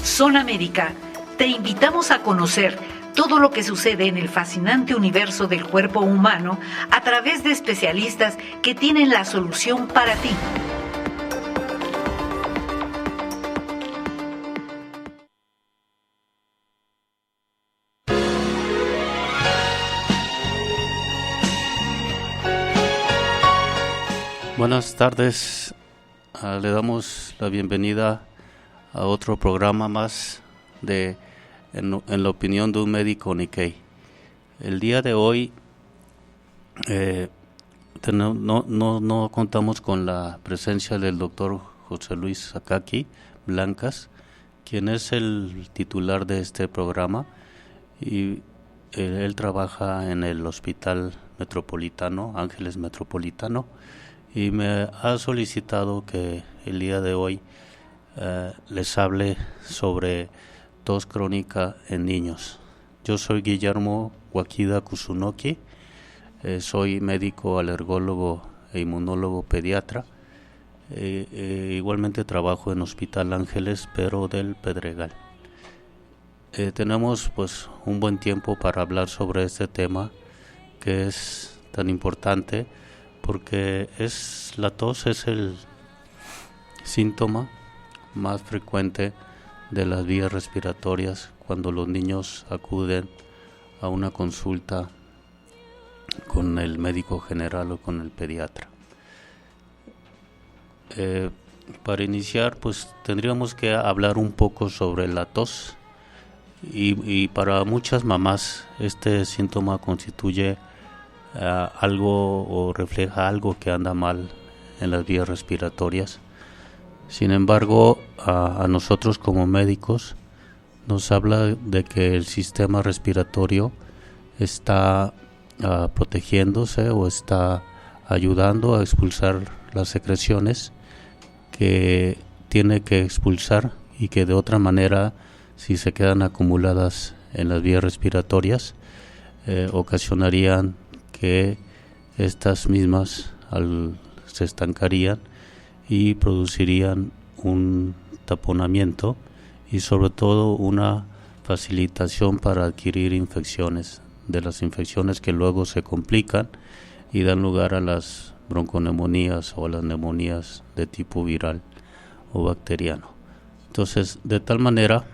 Zona Médica, te invitamos a conocer todo lo que sucede en el fascinante universo del cuerpo humano a través de especialistas que tienen la solución para ti. Buenas tardes, le damos la bienvenida a otro programa más de en la opinión de un médico Nikkei. El día de hoy no contamos con la presencia del doctor José Luis Akaki Blancas, quien es el titular de este programa, y él trabaja en el Hospital Metropolitano, Ángeles Metropolitano, y me ha solicitado que el día de hoy les hable sobre tos crónica en niños. Yo soy Guillermo Wakida Kusunoki, soy médico alergólogo e inmunólogo pediatra. Igualmente trabajo en Hospital Ángeles, pero del Pedregal. Tenemos pues un buen tiempo para hablar sobre este tema que es tan importante, porque la tos es el síntoma más frecuente de las vías respiratorias cuando los niños acuden a una consulta con el médico general o con el pediatra. Para iniciar, pues tendríamos que hablar un poco sobre la tos, y para muchas mamás este síntoma constituye algo o refleja algo que anda mal en las vías respiratorias. Sin embargo, a nosotros como médicos nos habla de que el sistema respiratorio está protegiéndose o está ayudando a expulsar las secreciones que tiene que expulsar, y que de otra manera, si se quedan acumuladas en las vías respiratorias, ocasionarían que estas mismas se estancarían y producirían un taponamiento y sobre todo una facilitación para adquirir infecciones, de las infecciones que luego se complican y dan lugar a las bronconeumonías o a las neumonías de tipo viral o bacteriano. Entonces, de tal manera,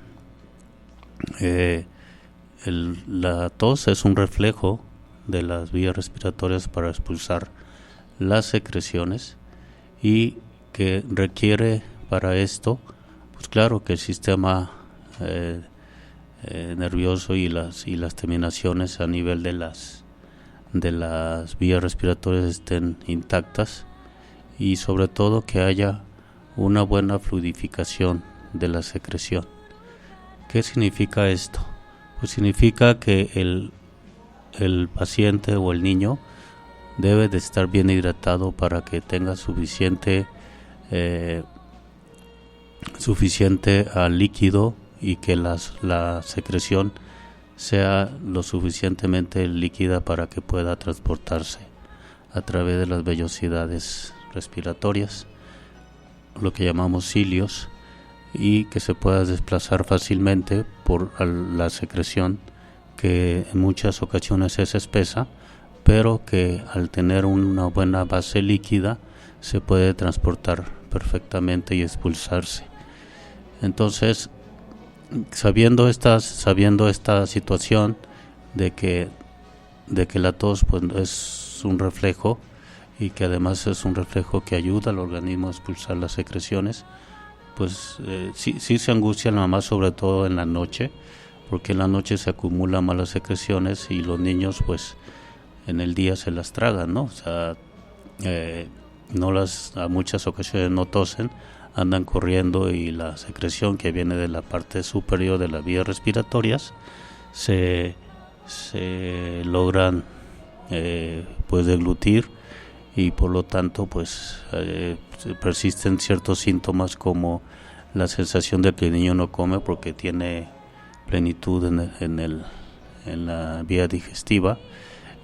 la tos es un reflejo de las vías respiratorias para expulsar las secreciones, y que requiere para esto, pues claro, que el sistema nervioso y las terminaciones a nivel de las vías respiratorias estén intactas, y sobre todo que haya una buena fluidificación de la secreción. ¿Qué significa esto? Pues significa que el paciente o el niño debe de estar bien hidratado para que tenga suficiente líquido, y que la secreción sea lo suficientemente líquida para que pueda transportarse a través de las vellosidades respiratorias, lo que llamamos cilios, y que se pueda desplazar fácilmente por la secreción, que en muchas ocasiones es espesa, pero que al tener una buena base líquida se puede transportar perfectamente y expulsarse. Entonces, sabiendo esta situación de que la tos pues es un reflejo, y que además es un reflejo que ayuda al organismo a expulsar las secreciones, pues sí se angustia la mamá, sobre todo en la noche, porque en la noche se acumulan malas secreciones y los niños pues en el día se las tragan, ¿no? O sea, a muchas ocasiones no tosen, andan corriendo, y la secreción que viene de la parte superior de las vías respiratorias se logran pues deglutir, y por lo tanto pues persisten ciertos síntomas como la sensación de que el niño no come porque tiene plenitud en la vía digestiva,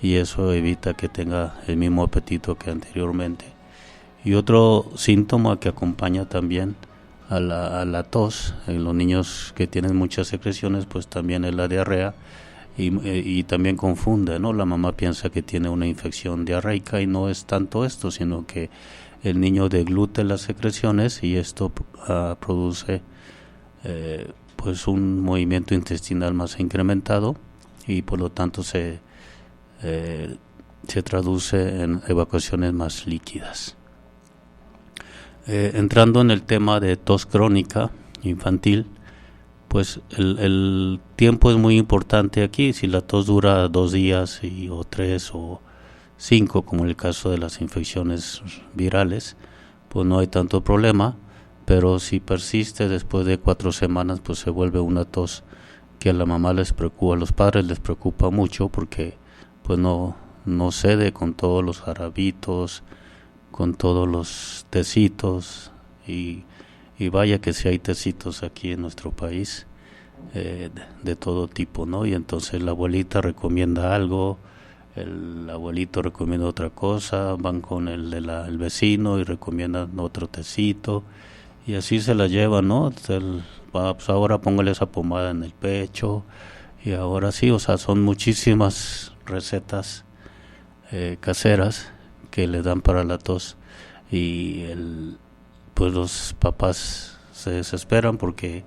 y eso evita que tenga el mismo apetito que anteriormente. Y otro síntoma que acompaña también a la tos. En los niños que tienen muchas secreciones, pues también es la diarrea, y también confunde, ¿no? La mamá piensa que tiene una infección diarreica y no es tanto esto, sino que el niño deglute las secreciones y esto produce pues un movimiento intestinal más incrementado, y por lo tanto se traduce en evacuaciones más líquidas. Entrando en el tema de tos crónica infantil, pues el tiempo es muy importante aquí. Si la tos dura 2 días o 3 o 5, como en el caso de las infecciones virales, pues no hay tanto problema, pero si persiste después de 4 semanas, pues se vuelve una tos que a la mamá les preocupa, a los padres les preocupa mucho, porque pues no cede con todos los jarabitos, con todos los tecitos, y vaya que si hay tecitos aquí en nuestro país de todo tipo, ¿no? Y entonces la abuelita recomienda algo, el abuelito recomienda otra cosa, van con el vecino y recomiendan otro tecito, y así se la llevan, ¿no? Pues ahora póngale esa pomada en el pecho, y ahora sí, o sea, son muchísimas recetas caseras que le dan para la tos, y pues los papás se desesperan porque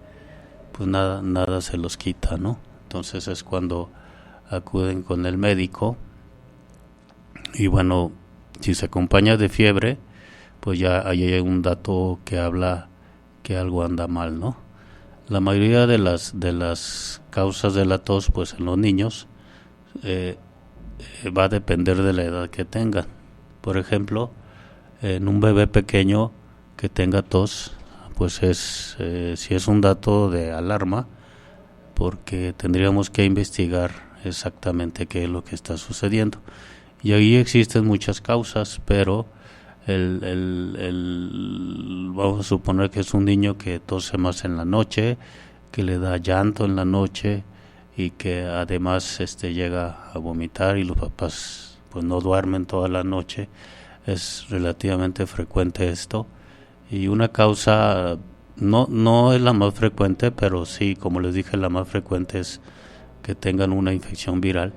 pues nada se los quita, ¿no? Entonces es cuando acuden con el médico, y bueno, si se acompaña de fiebre, pues ya hay un dato que habla que algo anda mal, ¿no? La mayoría de las causas de la tos, pues en los niños va a depender de la edad que tengan. Por ejemplo, en un bebé pequeño que tenga tos, pues sí es un dato de alarma, porque tendríamos que investigar exactamente qué es lo que está sucediendo. Y ahí existen muchas causas, pero vamos a suponer que es un niño que tose más en la noche, que le da llanto en la noche, y que además llega a vomitar, y los papás pues no duermen toda la noche. Es relativamente frecuente esto, y una causa no es la más frecuente, pero sí, como les dije, la más frecuente es que tengan una infección viral.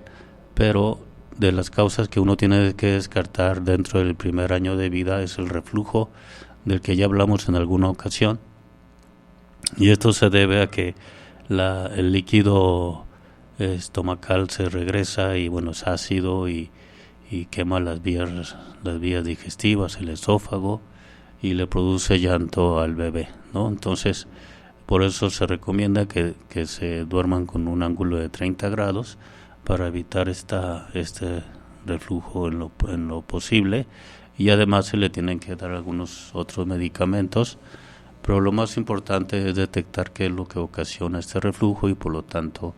Pero de las causas que uno tiene que descartar dentro del primer año de vida es el reflujo, del que ya hablamos en alguna ocasión, y esto se debe a que el líquido estomacal se regresa, y bueno, es ácido, y quema las vías digestivas, el esófago, y le produce llanto al bebé, ¿no? Entonces, por eso se recomienda que se duerman con un ángulo de 30 grados para evitar este reflujo en lo posible, y además se le tienen que dar algunos otros medicamentos, pero lo más importante es detectar qué es lo que ocasiona este reflujo, y por lo tanto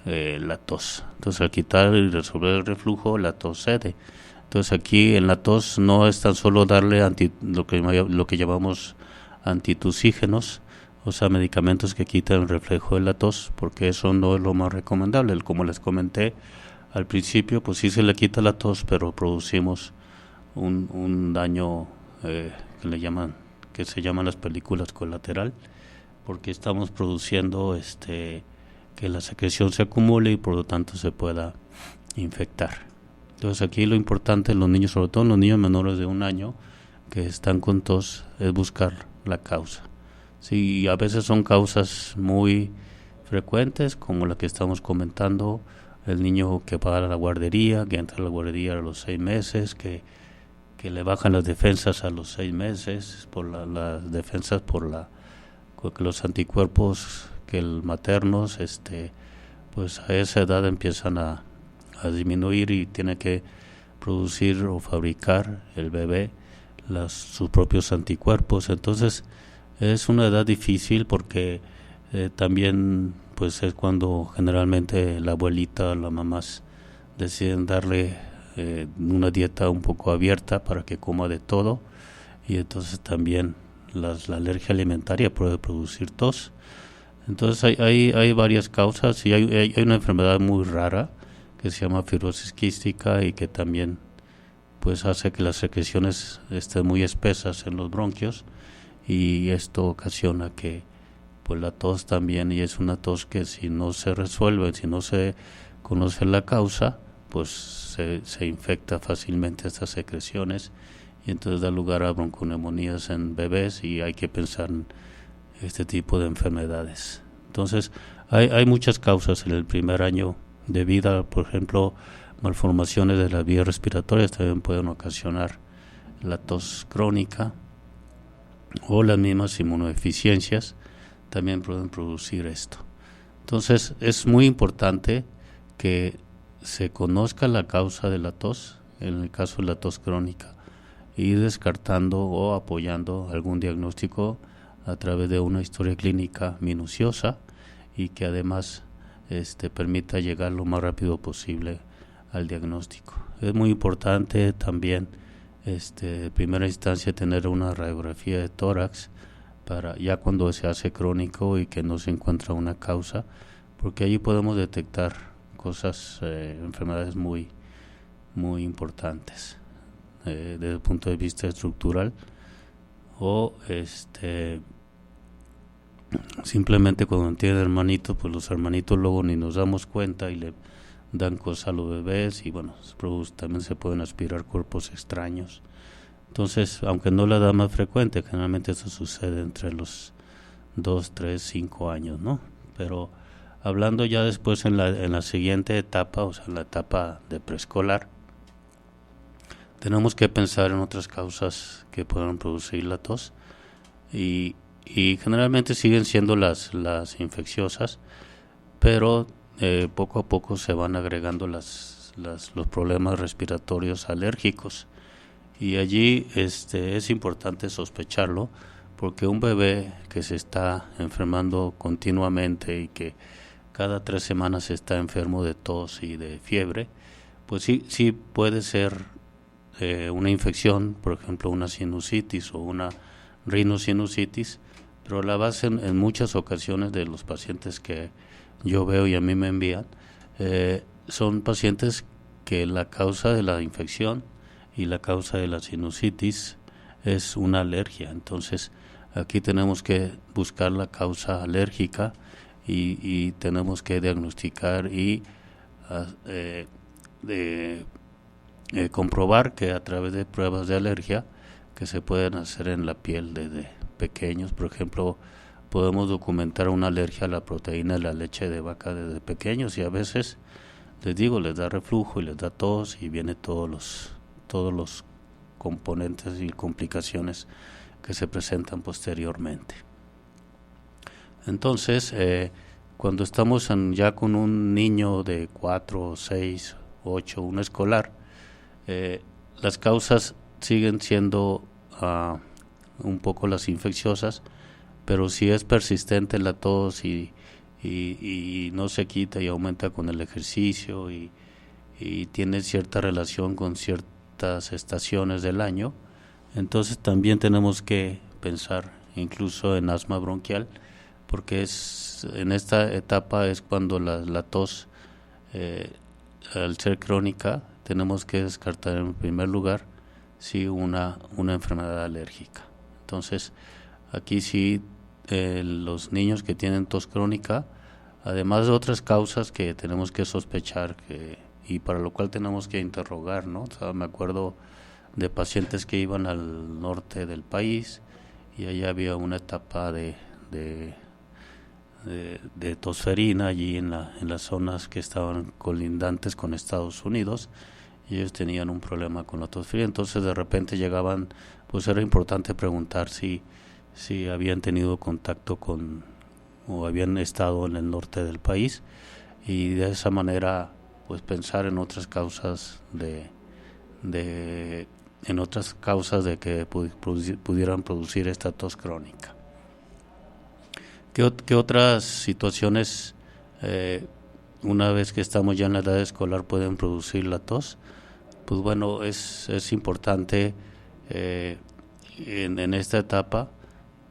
la tos. Entonces, al quitar y resolver el reflujo, la tos cede. Entonces, aquí en la tos no es tan solo darle lo que llamamos antitusígenos, o sea, medicamentos que quitan el reflejo de la tos, porque eso no es lo más recomendable. Como les comenté al principio, pues sí se le quita la tos, pero producimos un daño que se llaman las películas colateral, porque estamos produciendo que la secreción se acumule y por lo tanto se pueda infectar. Entonces, aquí lo importante en los niños, sobre todo en los niños menores de 1 año que están con tos, es buscar la causa. Sí, a veces son causas muy frecuentes, como la que estamos comentando, el niño que va a la guardería, que entra a la guardería a los 6 meses, que le bajan las defensas a los 6 meses, por las defensas porque los anticuerpos que el maternos, pues a esa edad empiezan a disminuir, y tiene que producir o fabricar el bebé sus propios anticuerpos. Entonces es una edad difícil, porque también pues es cuando generalmente la abuelita o las mamás deciden darle una dieta un poco abierta para que coma de todo, y entonces también la alergia alimentaria puede producir tos. Entonces hay varias causas, y hay una enfermedad muy rara que se llama fibrosis quística, y que también pues hace que las secreciones estén muy espesas en los bronquios, y esto ocasiona que pues la tos también, y es una tos que si no se resuelve, si no se conoce la causa, pues se infecta fácilmente estas secreciones y entonces da lugar a bronconeumonías en bebés y hay que pensar en este tipo de enfermedades. Entonces hay muchas causas en el primer año de vida, por ejemplo, malformaciones de las vías respiratorias también pueden ocasionar la tos crónica, o las mismas inmunodeficiencias también pueden producir esto. Entonces es muy importante que se conozca la causa de la tos, en el caso de la tos crónica, y descartando o apoyando algún diagnóstico a través de una historia clínica minuciosa y que además permita llegar lo más rápido posible al diagnóstico. Es muy importante también en primera instancia tener una radiografía de tórax para ya cuando se hace crónico y que no se encuentra una causa, porque allí podemos detectar cosas, enfermedades muy muy importantes desde el punto de vista estructural, o simplemente cuando tienen hermanitos, pues los hermanitos luego ni nos damos cuenta y le dan cosas a los bebés y bueno, también se pueden aspirar cuerpos extraños. Entonces, aunque no la edad más frecuente, generalmente eso sucede entre los 2, 3, 5 años, ¿no? Pero hablando ya después en la siguiente etapa, o sea, en la etapa de preescolar, tenemos que pensar en otras causas que puedan producir la tos y generalmente siguen siendo las infecciosas, pero poco a poco se van agregando los problemas respiratorios alérgicos y allí es importante sospecharlo, porque un bebé que se está enfermando continuamente y que cada 3 semanas está enfermo de tos y de fiebre, pues sí puede ser una infección, por ejemplo una sinusitis o una rinosinusitis, pero la base en muchas ocasiones de los pacientes que yo veo y a mí me envían, son pacientes que la causa de la infección y la causa de la sinusitis es una alergia. Entonces aquí tenemos que buscar la causa alérgica y tenemos que diagnosticar y comprobar que a través de pruebas de alergia que se pueden hacer en la piel desde pequeños, por ejemplo, podemos documentar una alergia a la proteína de la leche de vaca desde pequeños y a veces les da reflujo y les da tos y viene todos los componentes y complicaciones que se presentan posteriormente. Entonces, cuando estamos ya con un niño de 4, 6, 8, un escolar, las causas siguen siendo un poco las infecciosas, pero si es persistente la tos y no se quita y aumenta con el ejercicio y tiene cierta relación con ciertas estaciones del año, entonces también tenemos que pensar incluso en asma bronquial, porque en esta etapa es cuando la tos, al ser crónica, tenemos que descartar en primer lugar si una enfermedad alérgica. Entonces aquí sí, los niños que tienen tos crónica, además de otras causas que tenemos que sospechar y para lo cual tenemos que interrogar, ¿no? O sea, me acuerdo de pacientes que iban al norte del país y allá había una etapa de tosferina allí en las zonas que estaban colindantes con Estados Unidos, y ellos tenían un problema con la tos fría. Entonces de repente llegaban, pues era importante preguntar si habían tenido contacto o habían estado en el norte del país, y de esa manera pues pensar en otras causas de que pudieran producir esta tos crónica. ¿Qué otras situaciones, una vez que estamos ya en la edad escolar, pueden producir la tos? Pues bueno, es importante en esta etapa,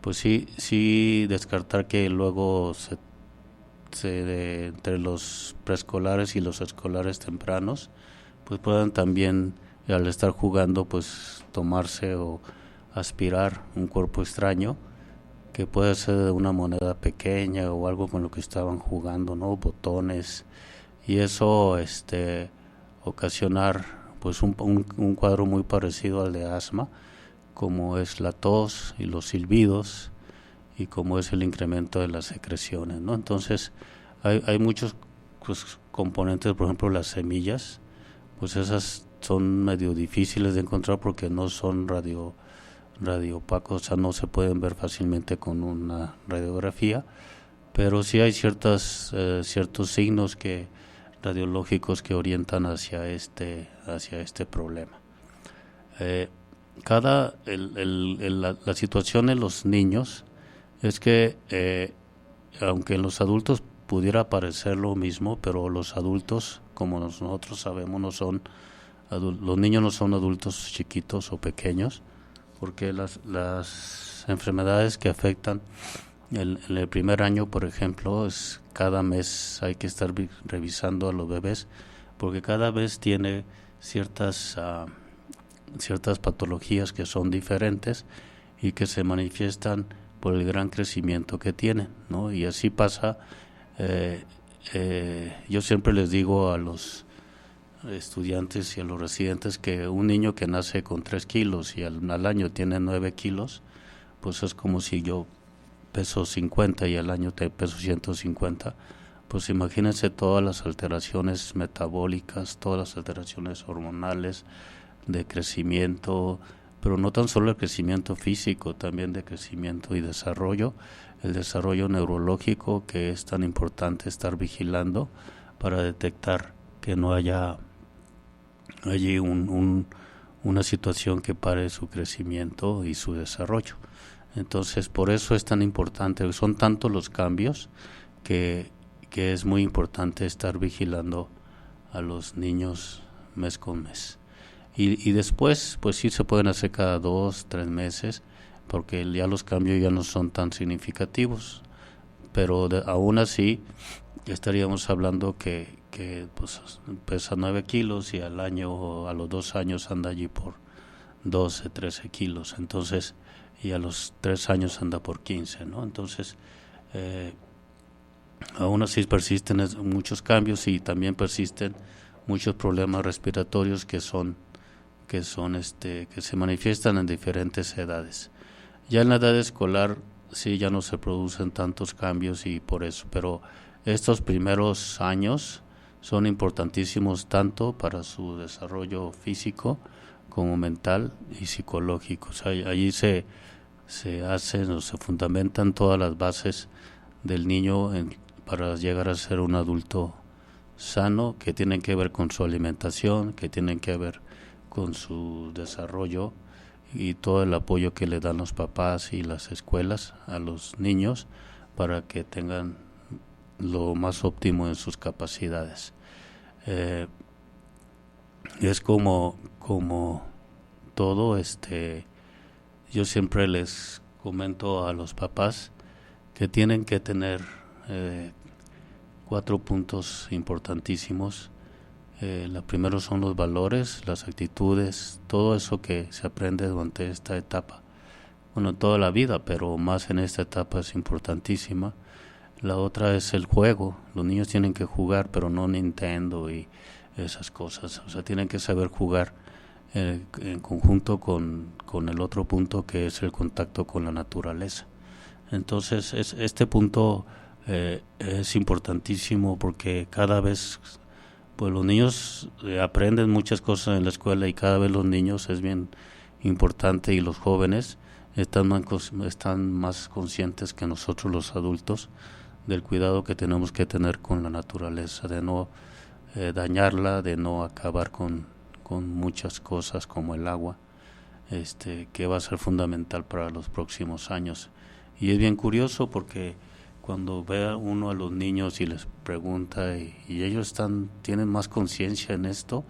pues sí descartar que luego entre los preescolares y los escolares tempranos, pues puedan también, al estar jugando, pues tomarse o aspirar un cuerpo extraño, que puede ser de una moneda pequeña o algo con lo que estaban jugando, ¿no? Botones, y eso ocasionar pues un cuadro muy parecido al de asma, como es la tos y los silbidos y como es el incremento de las secreciones, ¿no? Entonces hay muchos pues, componentes, por ejemplo las semillas, pues esas son medio difíciles de encontrar porque no son radioopacos, o sea, no se pueden ver fácilmente con una radiografía, pero sí hay ciertos signos radiológicos que orientan hacia este problema. La situación en los niños es que aunque en los adultos pudiera parecer lo mismo, pero los adultos, como nosotros sabemos, los niños no son adultos chiquitos o pequeños, porque las enfermedades que afectan en el primer año, por ejemplo, cada mes hay que estar revisando a los bebés, porque cada vez tiene ciertas patologías que son diferentes y que se manifiestan por el gran crecimiento que tienen, ¿no? Y así pasa. Yo siempre les digo a los estudiantes y a los residentes que un niño que nace con 3 kilos y al año tiene 9 kilos, pues es como si yo peso 50 y al año te peso 150, pues imagínense todas las alteraciones metabólicas, todas las alteraciones hormonales, de crecimiento, pero no tan solo el crecimiento físico, también de crecimiento y desarrollo, el desarrollo neurológico que es tan importante estar vigilando para detectar que no haya allí una situación que pare su crecimiento y su desarrollo. Entonces, por eso es tan importante, son tantos los cambios que es muy importante estar vigilando a los niños mes con mes. Y después, pues sí se pueden hacer cada 2-3 meses, porque ya los cambios ya no son tan significativos, pero aún así estaríamos hablando que pues pesa 9 kilos y al año o a los 2 años anda allí por 12-13 kilos, entonces, y a los 3 años anda por 15, ¿no? Entonces, aún así persisten muchos cambios y también persisten muchos problemas respiratorios que se manifiestan en diferentes edades. Ya en la edad escolar sí ya no se producen tantos cambios y por eso, pero estos primeros años son importantísimos tanto para su desarrollo físico como mental y psicológico. O sea, allí se hacen o se fundamentan todas las bases del niño para llegar a ser un adulto sano, que tienen que ver con su alimentación, que tienen que ver con su desarrollo y todo el apoyo que le dan los papás y las escuelas a los niños para que tengan lo más óptimo en sus capacidades. Es como todo, yo siempre les comento a los papás que tienen que tener 4 puntos importantísimos. Lo primero son los valores, las actitudes, todo eso que se aprende durante esta etapa. Bueno, toda la vida, pero más en esta etapa es importantísima. La otra es el juego. Los niños tienen que jugar, pero no Nintendo y esas cosas. O sea, tienen que saber jugar en conjunto con el otro punto que es el contacto con la naturaleza. Entonces, este punto es importantísimo porque cada vez pues los niños aprenden muchas cosas en la escuela y cada vez los niños es bien importante y los jóvenes están más conscientes que nosotros los adultos del cuidado que tenemos que tener con la naturaleza, de no dañarla, de no acabar con muchas cosas como el agua, que va a ser fundamental para los próximos años. Y es bien curioso porque cuando ve uno a los niños y les pregunta y ellos tienen más conciencia en esto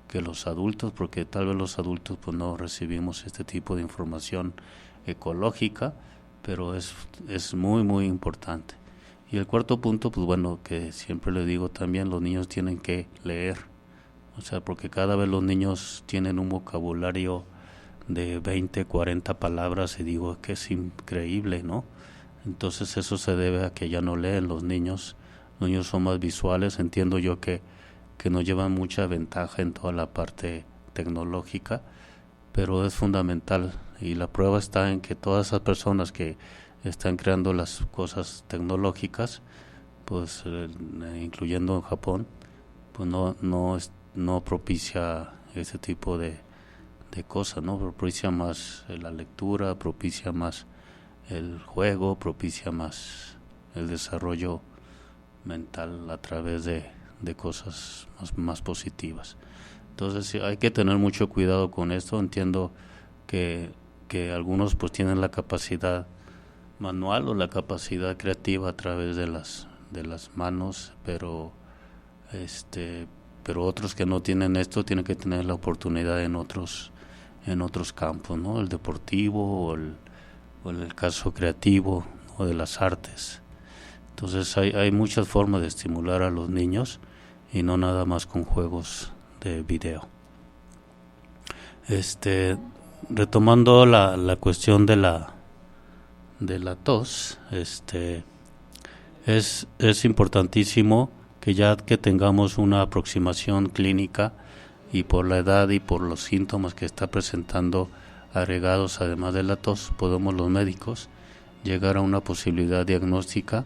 que los adultos, porque tal vez los adultos pues no recibimos este tipo de información ecológica, pero es muy muy importante. Y el cuarto punto, pues bueno, que siempre le digo también, los niños tienen que leer, o sea, porque cada vez los niños tienen un vocabulario de 20, 40 palabras y digo que es increíble, ¿no? Entonces eso se debe a que ya no leen los niños son más visuales. Entiendo yo que nos llevan mucha ventaja en toda la parte tecnológica, pero es fundamental, y la prueba está en que todas esas personas que están creando las cosas tecnológicas, pues incluyendo en Japón, pues no propicia ese tipo de cosas, ¿no? Propicia más la lectura, propicia más el juego, propicia más el desarrollo mental a través de cosas más positivas. Entonces sí, hay que tener mucho cuidado con esto. Entiendo que algunos pues tienen la capacidad manual o la capacidad creativa a través de las manos, pero otros que no tienen esto tienen que tener la oportunidad en otros campos, ¿no? El deportivo o en el caso creativo o de las artes. Entonces hay muchas formas de estimular a los niños y no nada más con juegos de video. Retomando la cuestión de la tos, es importantísimo que ya que tengamos una aproximación clínica y por la edad y por los síntomas que está presentando agregados además de la tos, podemos los médicos llegar a una posibilidad diagnóstica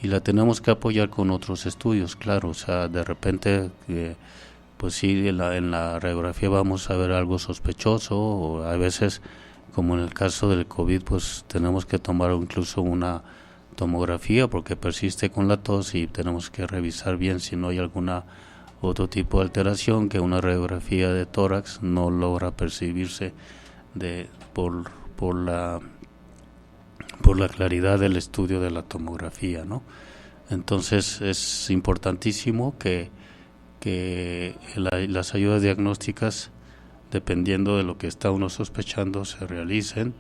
y la tenemos que apoyar con otros estudios, claro. O sea, de repente pues sí, en la radiografía vamos a ver algo sospechoso, o a veces, como en el caso del COVID, pues tenemos que tomar incluso una tomografía porque persiste con la tos y tenemos que revisar bien si no hay alguna otro tipo de alteración que una radiografía de tórax no logra percibirse por la claridad del estudio de la tomografía, ¿no? Entonces es importantísimo que las ayudas diagnósticas, dependiendo de lo que está uno sospechando, se realicen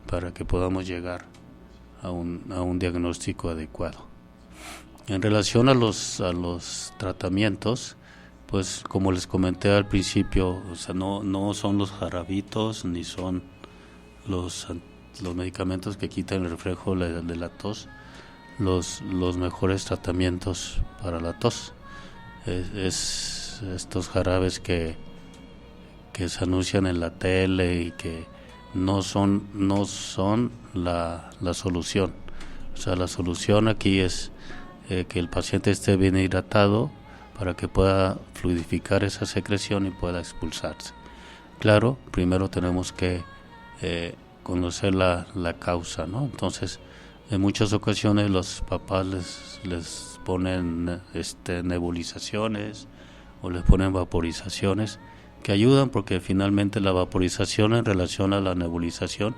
para que podamos llegar a un diagnóstico adecuado. En relación a los tratamientos, pues como les comenté al principio, o sea, no son los jarabitos ni son los medicamentos que quitan el reflejo de la tos los mejores tratamientos para la tos. Es estos jarabes que se anuncian en la tele y que no son la solución. O sea, la solución aquí es que el paciente esté bien hidratado para que pueda fluidificar esa secreción y pueda expulsarse. Claro, primero tenemos que conocer la causa, ¿no? Entonces, en muchas ocasiones los papás les ponen nebulizaciones o les ponen vaporizaciones que ayudan, porque finalmente la vaporización en relación a la nebulización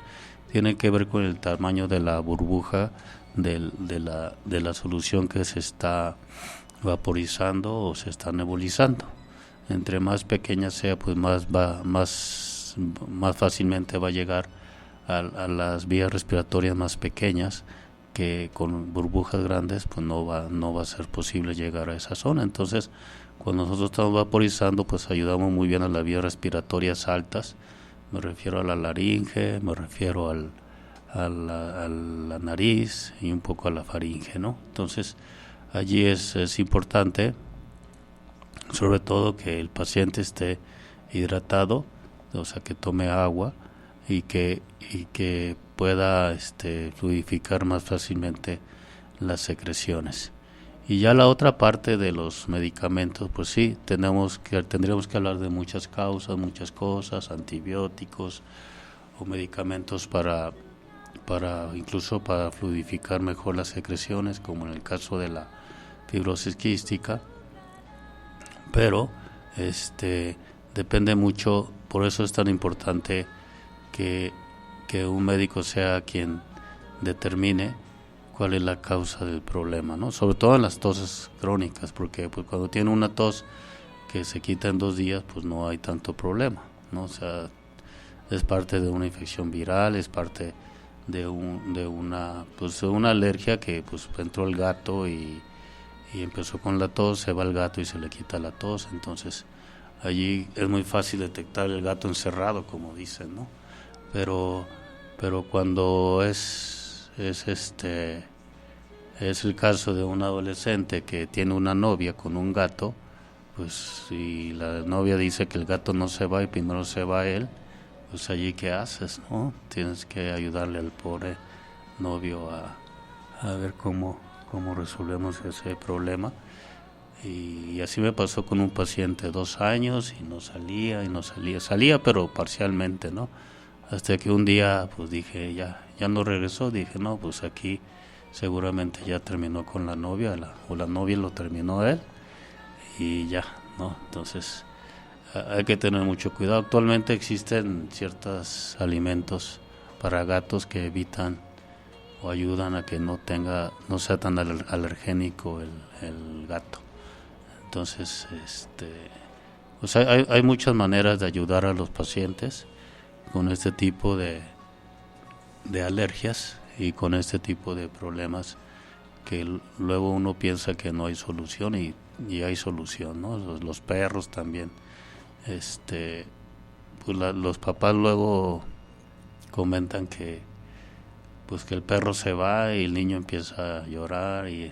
tiene que ver con el tamaño de la burbuja de la solución que se está vaporizando o se está nebulizando. Entre más pequeña sea, pues más fácilmente va a llegar a las vías respiratorias más pequeñas, que con burbujas grandes pues no va a ser posible llegar a esa zona. Entonces, cuando nosotros estamos vaporizando, pues ayudamos muy bien a las vías respiratorias altas. Me refiero a la laringe, me refiero a la nariz y un poco a la faringe, ¿no? Entonces, allí es importante, sobre todo, que el paciente esté hidratado, o sea, que tome agua y que pueda fluidificar más fácilmente las secreciones. Y ya la otra parte de los medicamentos, pues sí, tendríamos que hablar de muchas causas, muchas cosas, antibióticos o medicamentos para incluso para fluidificar mejor las secreciones, como en el caso de la fibrosis quística, pero depende mucho. Por eso es tan importante que un médico sea quien determine cuál es la causa del problema, ¿no? Sobre todo en las toses crónicas, porque pues cuando tiene una tos que se quita en 2 días, pues no hay tanto problema, ¿no? O sea, es parte de una infección viral, es parte de una alergia que pues entró el gato y empezó con la tos, se va el gato y se le quita la tos. Entonces allí es muy fácil detectar el gato encerrado, como dicen, ¿no? pero cuando es el caso de un adolescente que tiene una novia con un gato, pues si la novia dice que el gato no se va y primero se va él, pues allí qué haces, ¿no? Tienes que ayudarle al pobre novio a ver cómo resolvemos ese problema. Y así me pasó con un paciente 2 años y no salía pero parcialmente, ¿no? Hasta que un día pues dije, ya no regresó, dije, no, pues aquí seguramente ya terminó con la novia, o la novia lo terminó él, y ya, ¿no? Entonces hay que tener mucho cuidado. Actualmente existen ciertos alimentos para gatos que evitan o ayudan a que no sea tan alergénico el gato. Entonces, pues hay muchas maneras de ayudar a los pacientes con este tipo de alergias y con este tipo de problemas que luego uno piensa que no hay solución y hay solución, ¿no? Los perros también, pues los papás luego comentan que pues que el perro se va y el niño empieza a llorar y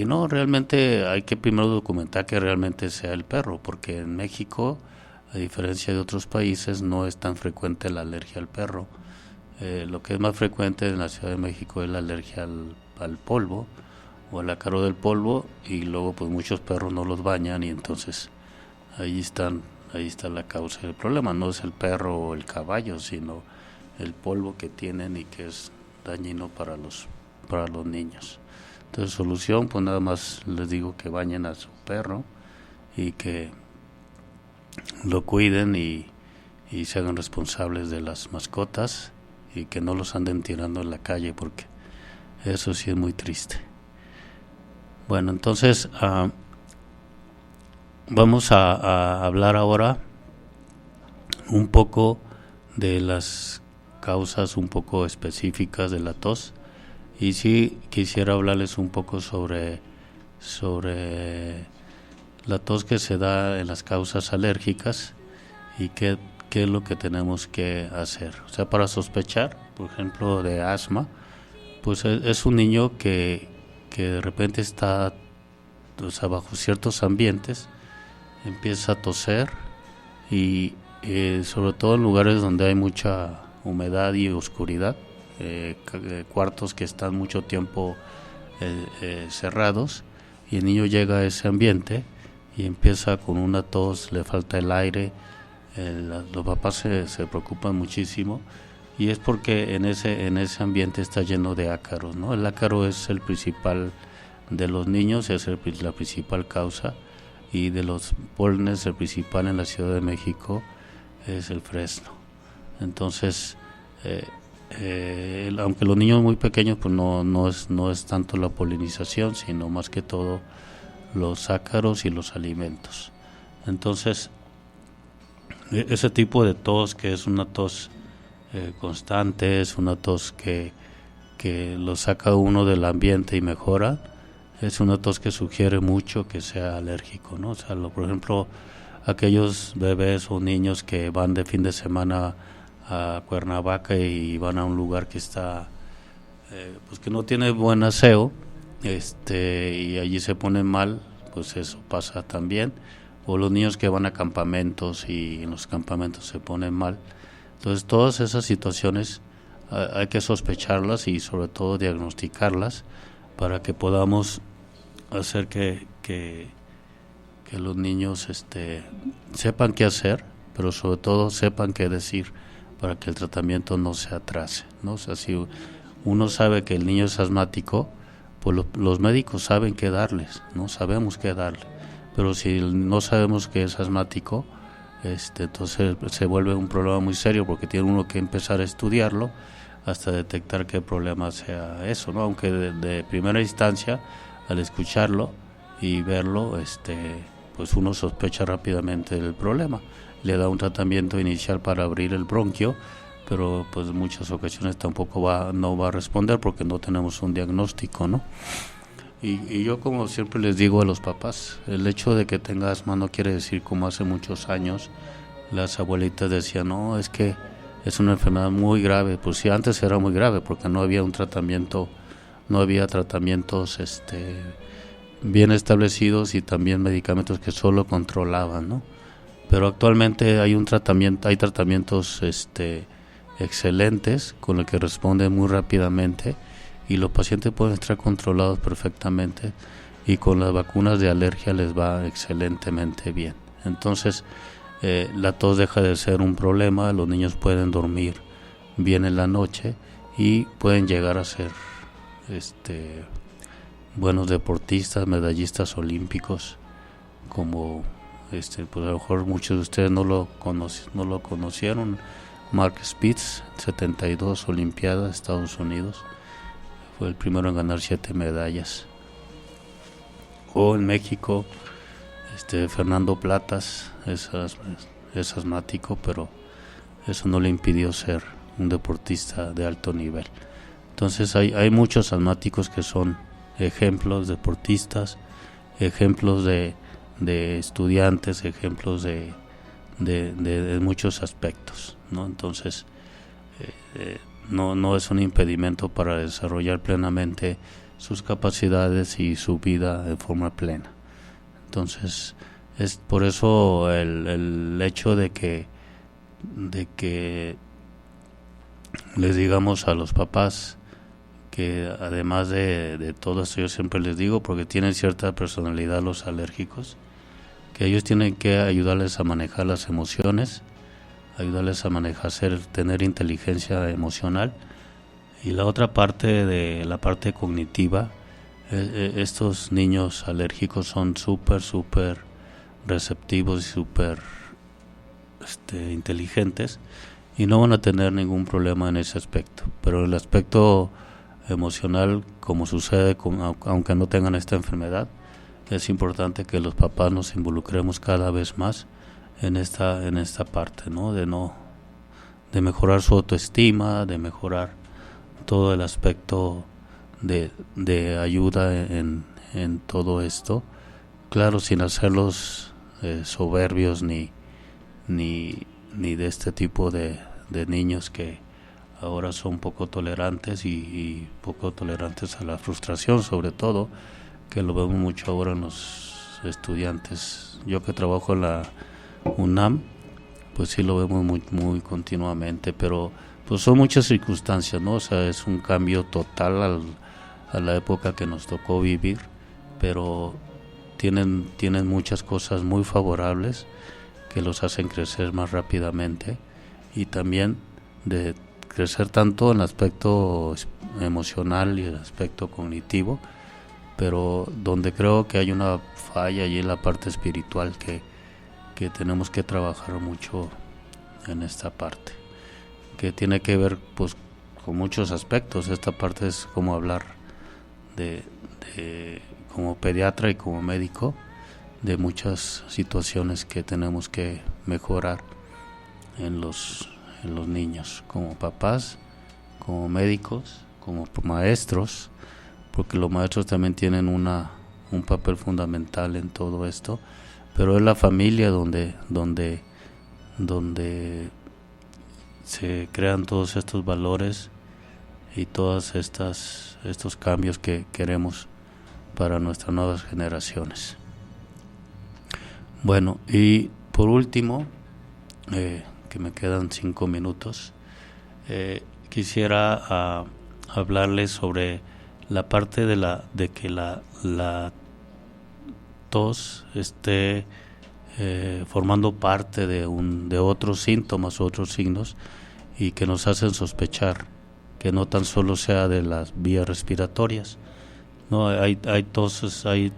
no, realmente hay que primero documentar que realmente sea el perro, porque en México, a diferencia de otros países, no es tan frecuente la alergia al perro. Lo que es más frecuente en la Ciudad de México es la alergia al polvo o al ácaro del polvo, y luego pues muchos perros no los bañan y entonces ahí está la causa del problema. No es el perro o el caballo, sino el polvo que tienen y que es dañino para los niños. Entonces, solución, pues nada más les digo que bañen a su perro y que lo cuiden y se hagan responsables de las mascotas y que no los anden tirando en la calle, porque eso sí es muy triste. Bueno, entonces vamos a hablar ahora un poco de las causas un poco específicas de la tos. Y sí quisiera hablarles un poco sobre la tos que se da en las causas alérgicas y qué es lo que tenemos que hacer. O sea, para sospechar, por ejemplo, de asma, pues es un niño que de repente está, o sea, bajo ciertos ambientes, empieza a toser y sobre todo en lugares donde hay mucha humedad y oscuridad, cuartos que están mucho tiempo cerrados, y el niño llega a ese ambiente y empieza con una tos, le falta el aire. Los papás se preocupan muchísimo, y es porque en ese ambiente está lleno de ácaros, ¿no? El ácaro es el principal de los niños, es la principal causa, y de los pólenes el principal en la Ciudad de México es el fresno. Entonces aunque los niños muy pequeños pues no es tanto la polinización, sino más que todo los ácaros y los alimentos. Entonces ese tipo de tos, que es una tos constante, es una tos que lo saca uno del ambiente y mejora, es una tos que sugiere mucho que sea alérgico, ¿no? O sea, por ejemplo, aquellos bebés o niños que van de fin de semana a Cuernavaca y van a un lugar que está pues que no tiene buen aseo, y allí se ponen mal, pues eso pasa también. O los niños que van a campamentos y en los campamentos se ponen mal. Entonces todas esas situaciones hay que sospecharlas y sobre todo diagnosticarlas para que podamos hacer que los niños sepan qué hacer, pero sobre todo sepan qué decir para que el tratamiento no se atrase, ¿no? O sea, si uno sabe que el niño es asmático, pues los médicos saben qué darles, ¿no? Sabemos qué darle. Pero si no sabemos que es asmático, entonces se vuelve un problema muy serio, porque tiene uno que empezar a estudiarlo hasta detectar qué problema sea eso, ¿no? Aunque de primera instancia, al escucharlo y verlo, pues uno sospecha rápidamente del problema. Le da un tratamiento inicial para abrir el bronquio, pero pues en muchas ocasiones tampoco no va a responder porque no tenemos un diagnóstico, ¿no? Y yo, como siempre les digo a los papás, el hecho de que tenga asma no quiere decir, como hace muchos años, las abuelitas decían, no, es que es una enfermedad muy grave. Pues sí, antes era muy grave porque no había un tratamiento, no había tratamientos bien establecidos y también medicamentos que solo controlaban, ¿no? Pero actualmente hay tratamientos excelentes con los que responden muy rápidamente y los pacientes pueden estar controlados perfectamente, y con las vacunas de alergia les va excelentemente bien. Entonces la tos deja de ser un problema, los niños pueden dormir bien en la noche y pueden llegar a ser buenos deportistas, medallistas olímpicos, como pues a lo mejor muchos de ustedes no lo conocieron, Mark Spitz, 72 Olimpiadas, Estados Unidos, fue el primero en ganar 7 medallas. O en México, Fernando Platas es asmático, pero eso no le impidió ser un deportista de alto nivel. Entonces hay muchos asmáticos que son ejemplos deportistas, ejemplos de estudiantes, ejemplos de muchos aspectos, ¿no? Entonces no es un impedimento para desarrollar plenamente sus capacidades y su vida de forma plena. Entonces es por eso el hecho de que les digamos a los papás que además de todo esto, yo siempre les digo, porque tienen cierta personalidad los alérgicos, que ellos tienen que ayudarles a manejar las emociones, ayudarles a tener inteligencia emocional. Y la otra parte, de la parte cognitiva, estos niños alérgicos son súper receptivos y súper inteligentes, y no van a tener ningún problema en ese aspecto. Pero el aspecto emocional, como sucede aunque no tengan esta enfermedad, es importante que los papás nos involucremos cada vez más en esta parte, ¿no? De mejorar su autoestima, de mejorar todo el aspecto de ayuda en todo esto, claro, sin hacerlos soberbios ni de este tipo de niños que ahora son poco tolerantes y poco tolerantes a la frustración, sobre todo, que lo vemos mucho ahora en los estudiantes. Yo que trabajo en la UNAM, pues sí lo vemos muy continuamente, pero pues son muchas circunstancias, ¿no? O sea, es un cambio total a la época que nos tocó vivir, pero tienen muchas cosas muy favorables que los hacen crecer más rápidamente, y también de crecer tanto en el aspecto emocional y el aspecto cognitivo, pero donde creo que hay una falla y en la parte espiritual que tenemos que trabajar mucho en esta parte, que tiene que ver pues con muchos aspectos. Esta parte es como hablar de como pediatra y como médico de muchas situaciones que tenemos que mejorar en los niños, como papás, como médicos, como maestros, porque los maestros también tienen un papel fundamental en todo esto, pero es la familia donde se crean todos estos valores y todos estos cambios que queremos para nuestras nuevas generaciones. Bueno, y por último, que me quedan 5 minutos, quisiera hablarles sobre la parte de que la tos esté formando parte de otros síntomas, otros signos, y que nos hacen sospechar que no tan solo sea de las vías respiratorias. No, hay toses, hay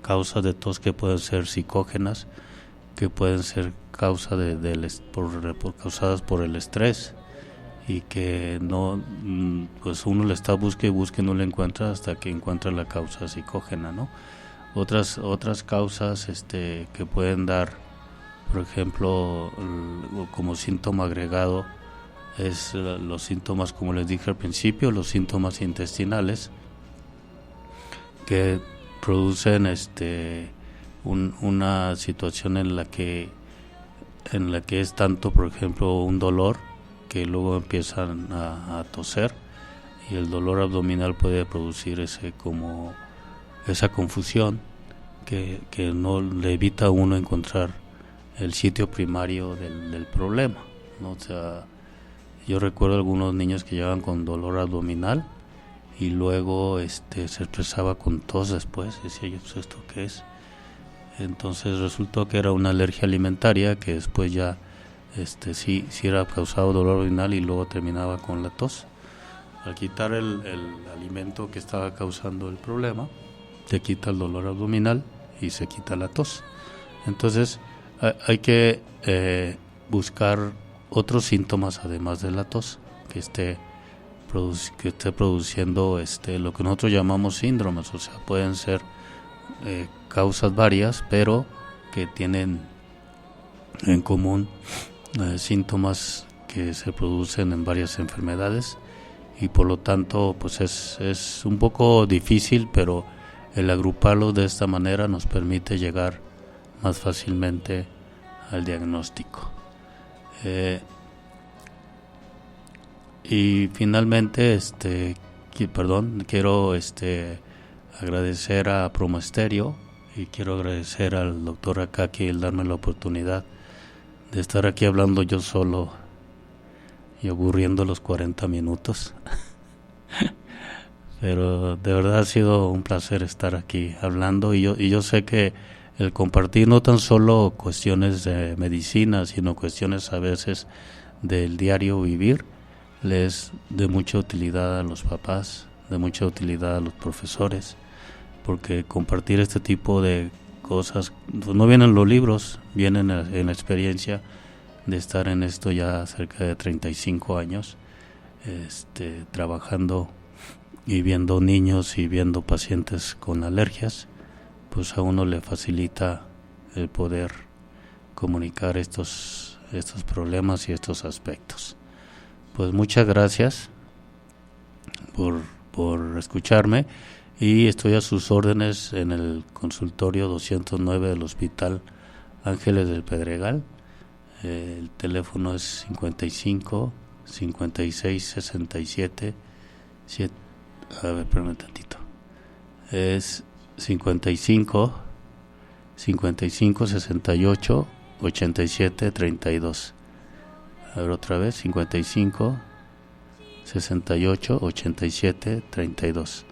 causas de tos que pueden ser psicógenas, que pueden ser causadas por el estrés, y que no, pues uno le está busque y no le encuentra hasta que encuentra la causa psicógena, ¿no? Otras causas que pueden dar, por ejemplo, como síntoma agregado, es los síntomas, como les dije al principio, los síntomas intestinales, que producen una situación en la que en la que es tanto, por ejemplo, un dolor que luego empiezan a toser, y el dolor abdominal puede producir esa confusión que no le evita a uno encontrar el sitio primario del problema, ¿no? O sea, yo recuerdo algunos niños que llegaban con dolor abdominal y luego se expresaba con tos después. Decía yo, pues, ¿esto qué es? Entonces resultó que era una alergia alimentaria, que después ya sí era causado dolor abdominal y luego terminaba con la tos. Al quitar el alimento que estaba causando el problema, te quita el dolor abdominal y se quita la tos. Entonces hay que buscar otros síntomas además de la tos que esté produciendo lo que nosotros llamamos síndromes. O sea, pueden ser causas varias, pero que tienen en común síntomas que se producen en varias enfermedades, y por lo tanto pues es un poco difícil, pero el agruparlos de esta manera nos permite llegar más fácilmente al diagnóstico. Y finalmente quiero agradecer a Promo Estéreo, y quiero agradecer al doctor Akaki el darme la oportunidad de estar aquí hablando yo solo y aburriendo los 40 minutos. Pero de verdad ha sido un placer estar aquí hablando, y yo sé que el compartir no tan solo cuestiones de medicina, sino cuestiones a veces del diario vivir, les de mucha utilidad a los papás, de mucha utilidad a los profesores, porque compartir este tipo de cosas pues no vienen en los libros, vienen en la experiencia de estar en esto ya cerca de 35 años, trabajando y viendo niños y viendo pacientes con alergias. Pues a uno le facilita el poder comunicar estos problemas y estos aspectos. Pues muchas gracias por escucharme, y estoy a sus órdenes en el consultorio 209 del Hospital Ángeles del Pedregal. El teléfono es 55 56 67 7. A ver, espérame tantito. Es 55 68 87 32. A ver, otra vez, 55 68 87 32.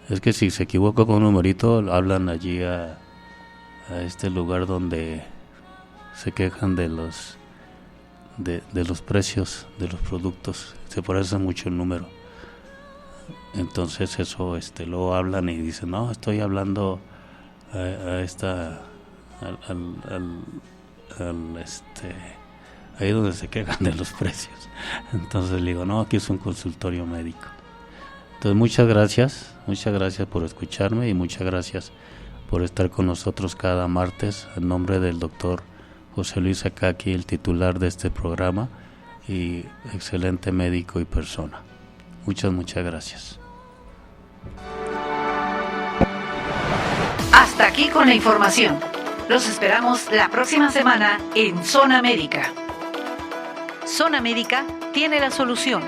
Es que si se equivoca con un numerito, hablan allí a este lugar donde se quejan de los precios de los productos. Se parece mucho el número. Entonces eso luego hablan y dicen, no, estoy hablando ahí donde se quejan de los precios. Entonces le digo, no, aquí es un consultorio médico. Entonces muchas gracias por escucharme, y muchas gracias por estar con nosotros cada martes, en nombre del doctor José Luis Akaki, el titular de este programa y excelente médico y persona. Muchas gracias. Hasta aquí con la información. Los esperamos la próxima semana en Zona Médica. Zona Médica tiene la solución.